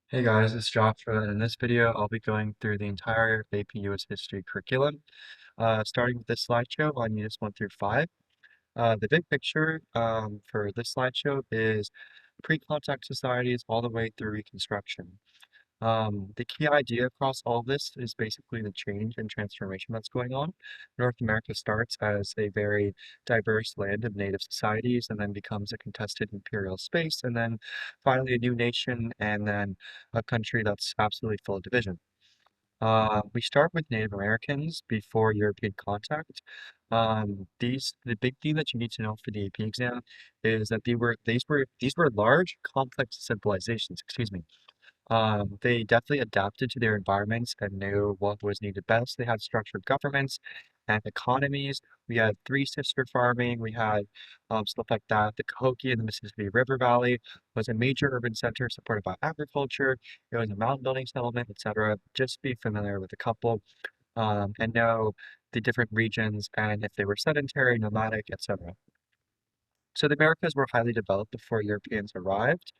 Hey guys, it's Joshua, and in this video I'll be going through the entire APUS history curriculum, starting with this slideshow on units 1 through 5. The big picture for this slideshow is pre-contact societies all the way through Reconstruction. The key idea across all this is basically the change and transformation that's going on. North America starts as a very diverse land of native societies and then becomes a contested imperial space, and then finally a new nation, and then a country that's absolutely full of division. We start with Native Americans before European contact. The big thing that you need to know for the AP exam is that these were large, complex civilizations. Excuse me. They definitely adapted to their environments and knew what was needed best. They had structured governments and economies. We had three sister farming. We had stuff like that. The Cahokia in the Mississippi River Valley was a major urban center supported by agriculture. It was a mountain building settlement, etc. Just be familiar with a couple and know the different regions and if they were sedentary, nomadic, etc. So the Americas were highly developed before Europeans arrived.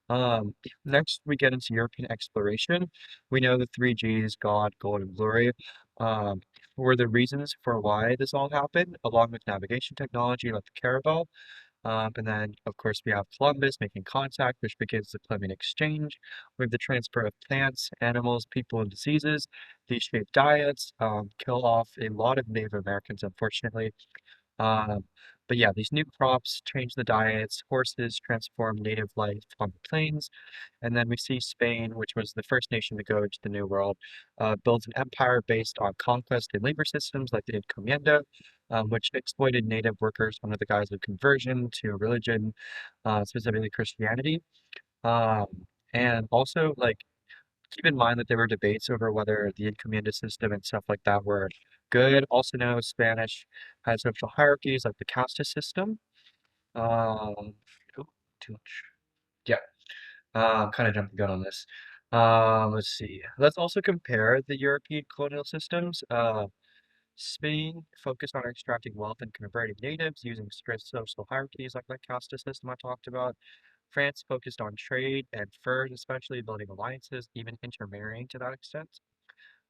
Um, Next, we get into European exploration. We know the three G's, God, gold, and glory, um, were the reasons for why this all happened, along with navigation technology like the caravel. And then, of course, we have Columbus making contact, which begins the Columbian exchange. We have the transport of plants, animals, people, and diseases. These shape diets, kill off a lot of Native Americans, unfortunately. Um, but yeah, these new crops change the diets, horses transform native life on the plains, and then we see Spain, which was the first nation to go to the New World, builds an empire based on conquest and labor systems like the encomienda, which exploited native workers under the guise of conversion to religion, specifically Christianity. Um, and also, like, keep in mind that there were debates over whether the encomienda system and stuff like that were good. Also know Spanish had social hierarchies like the caste system. Um, oh, too much. Yeah, kind of jumped the gun on this. Let's see. Let's also compare the European colonial systems. Spain focused on extracting wealth and converting natives using strict social hierarchies like that caste system I talked about. France focused on trade and furs, especially building alliances, even intermarrying to that extent.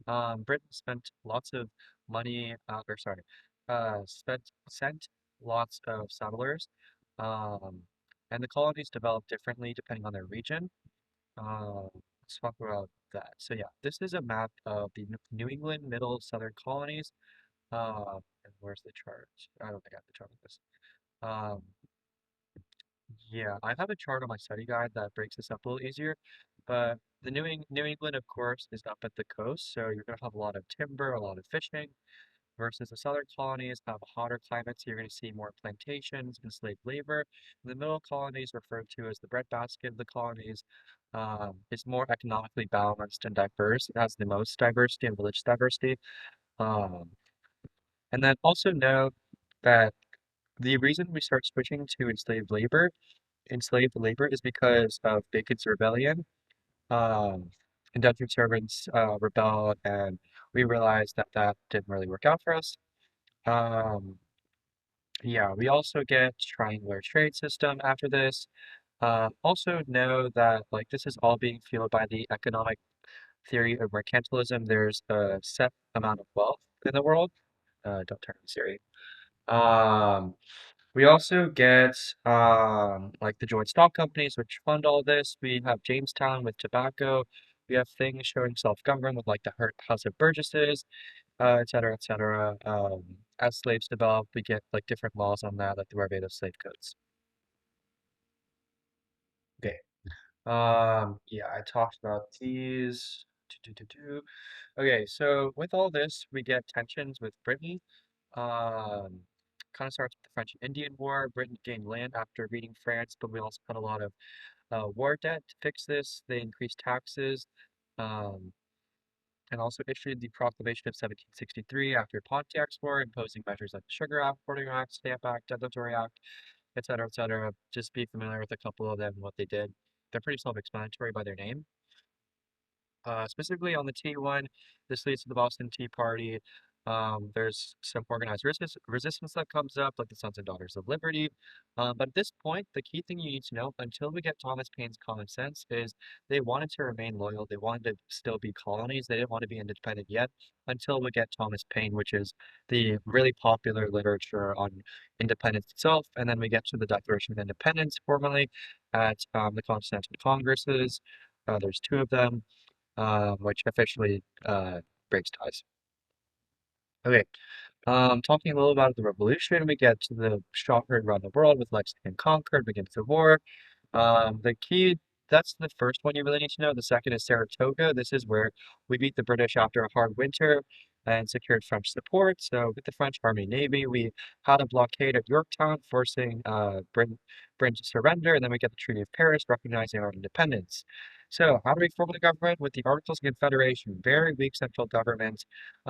Britain spent lots of money, or sorry, sent lots of settlers, um, and the colonies developed differently depending on their region. Let's talk about that. So yeah, this is a map of the New England, Middle, Southern colonies. And where's the chart? I don't think I have the chart of this. Um, yeah, I have a chart on my study guide that breaks this up a little easier, but the New England, of course, is up at the coast, so you're going to have a lot of timber, a lot of fishing, versus the southern colonies have a hotter climate, so you're going to see more plantations and slave labor. The middle colonies, referred to as the breadbasket of the colonies, is more economically balanced and diverse. It has the most diversity and religious diversity. Um, and then also know that the reason we start switching to enslaved labor is because of Bacon's rebellion. Um, Indentured servants rebelled, and we realized that that didn't really work out for us. Um, yeah, we also get triangular trade system after this. Also know that like this is all being fueled by the economic theory of mercantilism. There's a set amount of wealth in the world. Don't turn on Siri. Um, we also get like the joint stock companies which fund all this. We have Jamestown with tobacco. We have things showing self-government with like the House of Burgesses, et cetera, et cetera. As slaves develop, we get like different laws on that, like the Barbados Slave Codes. Okay. Yeah, I talked about these. Okay, so with all this, we get tensions with Britain. Um, Kind of starts with the French and Indian War. Britain gained land after beating France, but we also had a lot of war debt to fix this. They increased taxes, um, and also issued the Proclamation of 1763 after Pontiac's War, imposing measures like the Sugar Act, Hoarding Act, Stamp Act, Declaratory Act, etc., etc. Just be familiar with a couple of them and what they did. They're pretty self-explanatory by their name. Specifically on the T1, this leads to the Boston Tea Party. There's some organized resistance that comes up, like the Sons and Daughters of Liberty. But at this point, the key thing you need to know until we get Thomas Paine's Common Sense is they wanted to remain loyal. They wanted to still be colonies. They didn't want to be independent yet until we get Thomas Paine, which is the really popular literature on independence itself. And then we get to the Declaration of Independence formally at the Continental Congresses. There's two of them, which officially breaks ties. Okay, talking a little about the revolution, we get to the shot heard around the world with Lexington and Concord, begins the war. The key, that's the first one you really need to know. The second is Saratoga. This is where we beat the British after a hard winter and secured French support. So with the French Army and Navy, we had a blockade at Yorktown, forcing Britain to surrender, and then we get the Treaty of Paris, recognizing our independence. So how do we form the government? With the Articles of Confederation, very weak central government.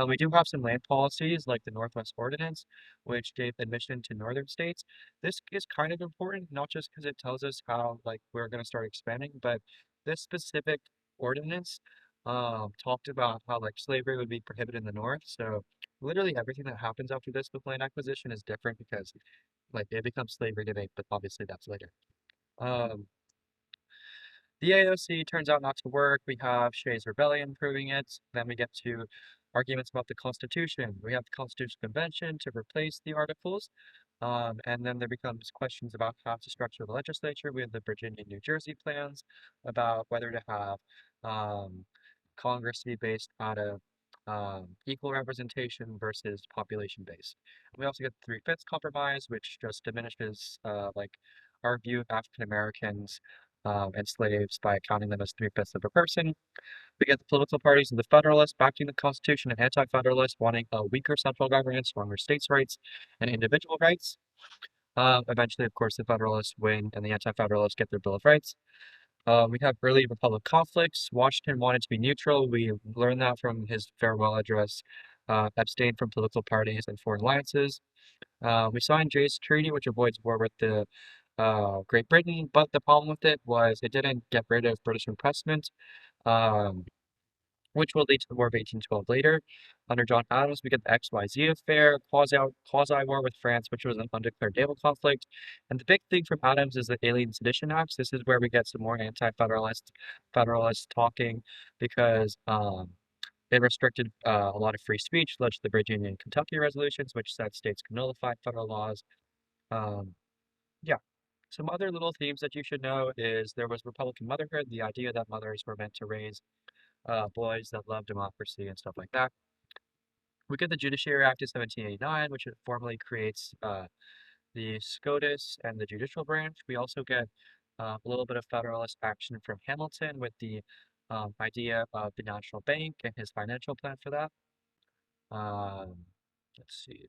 We do have some land policies like the Northwest Ordinance, which gave admission to northern states. This is kind of important, not just because it tells us how like we're going to start expanding, but this specific ordinance talked about how like slavery would be prohibited in the north. So literally everything that happens after this with land acquisition is different because like it becomes slavery debate, but obviously that's later. Um, the AOC turns out not to work. We have Shays' Rebellion proving it. Then we get to arguments about the Constitution. We have the Constitutional Convention to replace the Articles. And then there becomes questions about how to structure the legislature. We have the Virginia and New Jersey plans about whether to have um, Congress be based out of equal representation versus population based. We also get the Three-Fifths Compromise, which just diminishes like our view of African Americans and slaves by counting them as three-fifths of a person. We get the political parties of the Federalists backing the Constitution and Anti-Federalists wanting a weaker central government, stronger states' rights, and individual rights. Eventually, of course, the Federalists win and the Anti-Federalists get their Bill of Rights. We have early Republic conflicts. Washington wanted to be neutral. We learned that from his farewell address. Abstained from political parties and foreign alliances. We signed Jay's Treaty, which avoids war with the Great Britain, but the problem with it was it didn't get rid of British impressment, um, which will lead to the War of 1812 later. Under John Adams, we get the XYZ affair, quasi-war with France, which was an undeclared naval conflict. And the big thing from Adams is the Alien Sedition Acts. This is where we get some more Federalist talking because it restricted a lot of free speech, led to the Virginia and Kentucky resolutions, which said states could nullify federal laws. Um, yeah. Some other little themes that you should know is there was Republican motherhood, the idea that mothers were meant to raise boys that love democracy and stuff like that. We get the Judiciary Act of 1789, which formally creates the SCOTUS and the judicial branch. We also get a little bit of Federalist action from Hamilton with the idea of the National Bank and his financial plan for that. Um, let's see.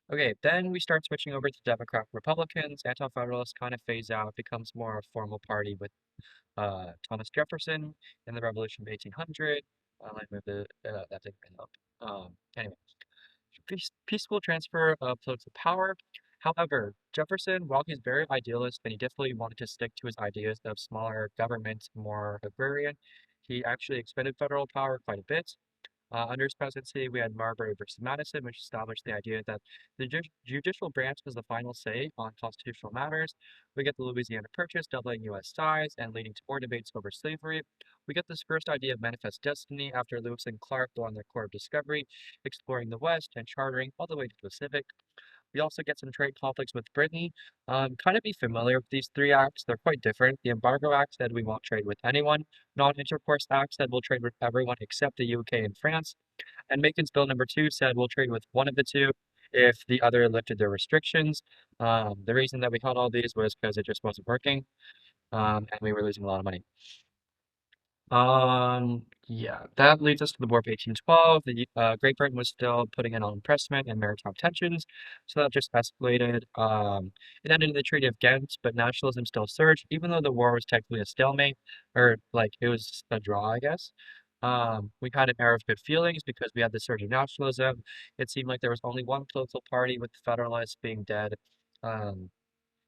Okay, then we start switching over to Democrat Republicans. Anti-Federalists kind of phase out, becomes more a formal party with Thomas Jefferson in the Revolution of 1800. Let me move that didn't bring up. Anyway, peaceful transfer of political power. However, Jefferson, while he's very idealist and he definitely wanted to stick to his ideas of smaller government, more agrarian, he actually expanded federal power quite a bit. Under his presidency, we had Marbury versus Madison, which established the idea that the judicial branch was the final say on constitutional matters. We get the Louisiana Purchase, doubling U.S. size and leading to more debates over slavery. We get this first idea of manifest destiny after Lewis and Clark go on their core of discovery, exploring the West and chartering all the way to the Pacific. We also get some trade conflicts with Britain. Kind of be familiar with these three acts. They're quite different. The Embargo Act said we won't trade with anyone. Non-Intercourse Act said we'll trade with everyone except the UK and France. And Macon's Bill number 2 said we'll trade with one of the two if the other lifted their restrictions. The reason that we held all these was because it just wasn't working, and we were losing a lot of money. Yeah, that leads us to the War of 1812. The Great Britain was still putting in on impressment and maritime tensions, so that just escalated. It ended in the Treaty of Ghent, but nationalism still surged, even though the war was technically a stalemate, or like it was a draw, I guess. We had an era of good feelings because we had the surge of nationalism. It seemed like there was only one political party, with the Federalists being dead. Um,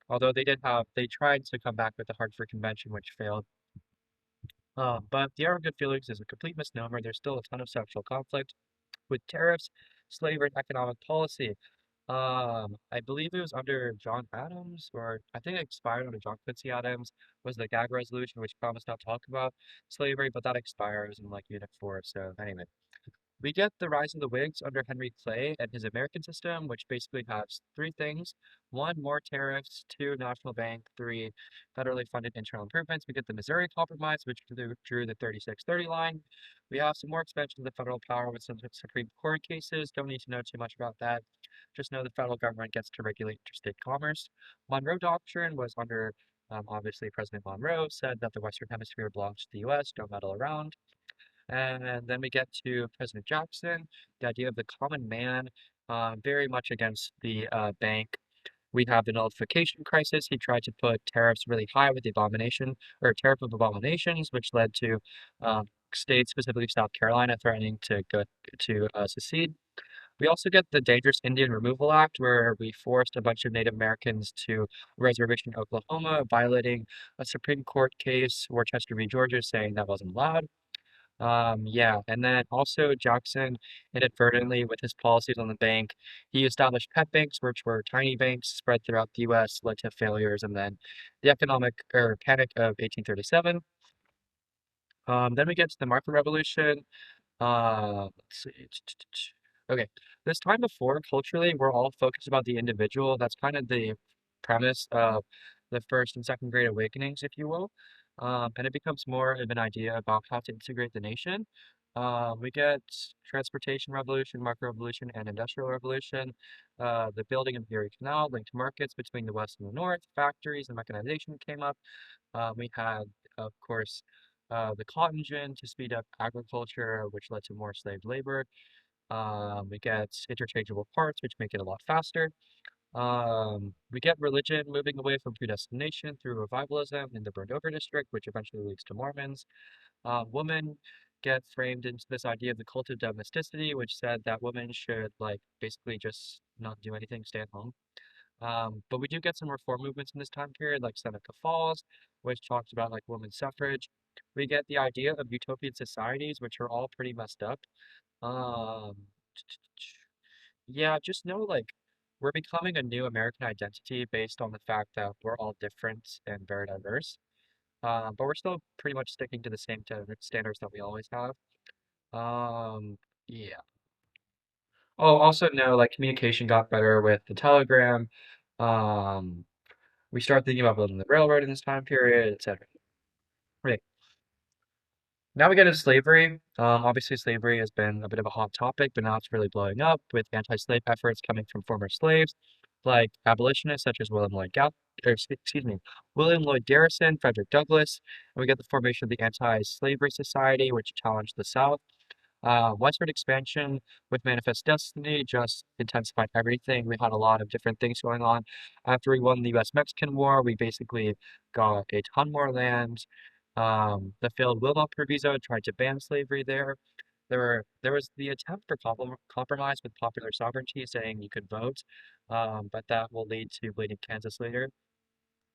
Although they tried to come back with the Hartford Convention, which failed. But the era of good feelings is a complete misnomer. There's still a ton of sexual conflict. with tariffs, slavery, and economic policy. I believe it was under John Adams, or I think it expired under John Quincy Adams, was the gag resolution, which promised not to talk about slavery, but that expires in like Unit 4. So anyway, we get the rise of the Whigs under Henry Clay and his American system, which basically has three things. One, more tariffs. Two, national bank. Three, federally funded internal improvements. We get the Missouri Compromise, which drew the 36-30 line. We have some more expansion of the federal power with some Supreme Court cases. Don't need to know too much about that. Just know the federal government gets to regulate interstate commerce. Monroe Doctrine was under, obviously, President Monroe said that the Western Hemisphere belongs to the U.S., don't meddle around. And then we get to President Jackson, the idea of the common man, very much against the bank. We have the nullification crisis. He tried to put tariffs really high with the abomination or tariff of abominations, which led to states, specifically South Carolina, threatening to go to secede. We also get the Dangerous Indian Removal Act, where we forced a bunch of Native Americans to reservation in Oklahoma, violating a Supreme Court case, Worcester v. Georgia, saying that wasn't allowed. Yeah, and then also Jackson inadvertently with his policies on the bank, he established pet banks, which were tiny banks spread throughout the U.S., led to failures, and then the economic or panic of 1837. Then we get to the market revolution. Let's see. Okay, this time before, culturally, we're all focused about the individual. That's kind of the premise of the first and second great awakenings, if you will. And it becomes more of an idea about how to integrate the nation. We get transportation revolution, market revolution, and industrial revolution. The building of the Erie Canal linked markets between the West and the North. Factories and mechanization came up. We had, of course, the cotton gin to speed up agriculture, which led to more slave labor. We get interchangeable parts, which make it a lot faster. We get religion moving away from predestination through revivalism in the burned over district, which eventually leads to Mormons. Women get framed into this idea of the cult of domesticity, which said that women should like basically just not do anything, stay at home. But we do get some reform movements in this time period, like Seneca Falls, which talks about like women's suffrage. We get the idea of utopian societies, which are all pretty messed up. Um, yeah, just know like we're becoming a new American identity based on the fact that we're all different and very diverse. But we're still pretty much sticking to the same standards that we always have. Yeah. Oh, also know like communication got better with the telegram. Um, we start thinking about building the railroad in this time period, etc. Right. Now we get into slavery. Obviously, slavery has been a bit of a hot topic, but now it's really blowing up with anti-slave efforts coming from former slaves, like abolitionists such as William Lloyd Garrison, Frederick Douglass, and we get the formation of the Anti-Slavery Society, which challenged the South. Westward expansion with Manifest Destiny just intensified everything. We had a lot of different things going on. After we won the US-Mexican War, we basically got a ton more land. The failed Wilmot Proviso tried to ban slavery there. There was the attempt for compromise with popular sovereignty, saying you could vote, but that will lead to Bleeding Kansas later.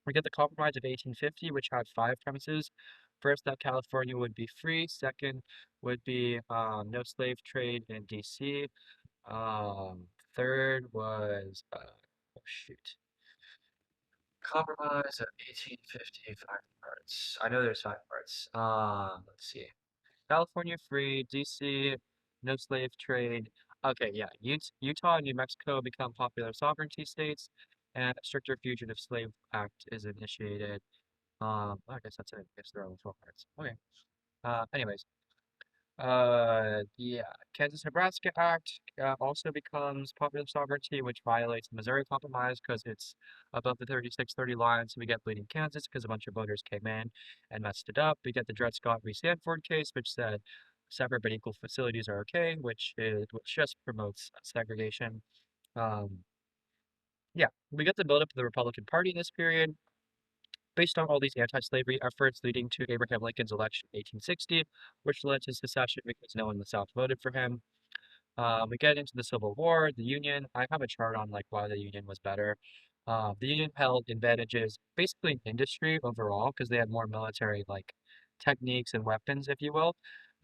We get the Compromise of 1850, which had five premises. First, that California would be free. Second, would be no slave trade in D.C. Third was, oh shoot, Compromise of 1850, five parts. I know there's five parts. Let's see. California free, DC, no slave trade. Okay, yeah. Utah and New Mexico become popular sovereignty states, and a stricter Fugitive Slave Act is initiated. I guess that's it. I guess there are only 12 parts. Okay. Anyways, yeah. Kansas-Nebraska Act also becomes popular sovereignty, which violates the Missouri Compromise because it's above the 36-30 line. So we get Bleeding Kansas because a bunch of voters came in and messed it up. We get the Dred Scott v. Sandford case, which said separate but equal facilities are okay, which just promotes segregation. Um, yeah, we get the buildup of the Republican Party in this period based on all these anti-slavery efforts leading to Abraham Lincoln's election in 1860, which led to secession because no one in the South voted for him. We get into the Civil War, the Union. I have a chart on like why the Union was better. The Union held advantages basically in industry overall because they had more military like techniques and weapons, if you will.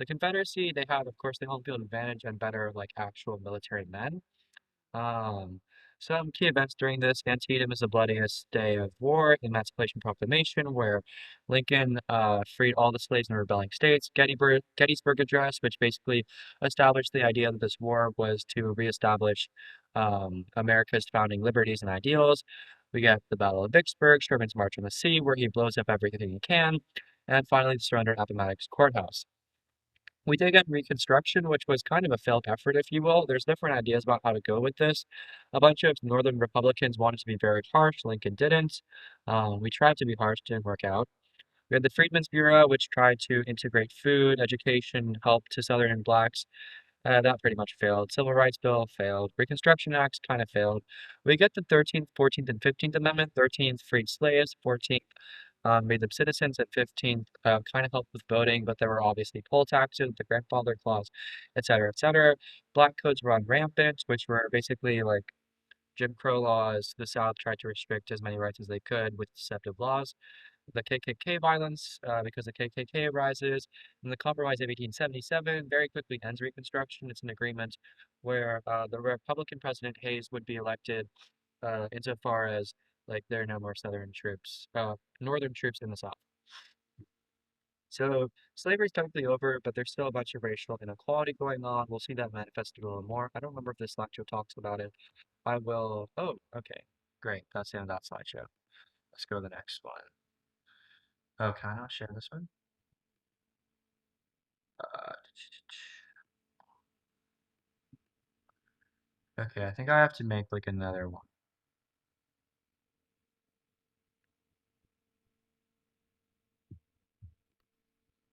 The Confederacy, they had, of course, the home field advantage and better, like, actual military men. Um, some key events during this, Antietam is the bloodiest day of war, Emancipation Proclamation, where Lincoln freed all the slaves in the rebelling states, Gettysburg Address, which basically established the idea that this war was to reestablish America's founding liberties and ideals. We get the Battle of Vicksburg, Sherman's March on the Sea, where he blows up everything he can, and finally the surrender of Appomattox Courthouse. We did get Reconstruction, which was kind of a failed effort, if you will. There's different ideas about how to go with this. A bunch of Northern Republicans wanted to be very harsh. Lincoln didn't. We tried to be harsh, didn't work out. We had the Freedmen's Bureau, which tried to integrate food, education, help to Southern blacks. That pretty much failed. Civil Rights Bill failed. Reconstruction Acts kind of failed. We get the 13th, 14th, and 15th Amendment. 13th freed slaves. 14th made them citizens. At 15th kind of helped with voting, but there were obviously poll taxes, the grandfather clause, et cetera, et cetera. Black codes run rampant, which were basically like Jim Crow laws. The South tried to restrict as many rights as they could with deceptive laws. The KKK violence, because the KKK rises, and the Compromise of 1877 very quickly ends Reconstruction. It's an agreement where the Republican President Hayes would be elected insofar as like there are no more Southern troops, Northern troops in the South. So slavery's technically over, but there's still a bunch of racial inequality going on. We'll see that manifested a little more. I don't remember if this lecture talks about it. I will. Oh, okay, great. That's the end of that slideshow. Let's go to the next one. Oh, can I not share this one? Uh, okay, I think I have to make like another one.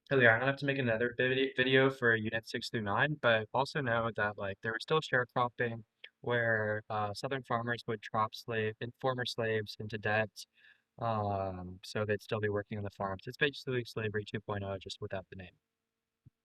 Oh yeah, I'm gonna have to make another video for Unit 6 through 9, but also know that like there was still sharecropping where Southern farmers would drop former slaves into debt, so they'd still be working on the farms. It's basically slavery 2.0, just without the name.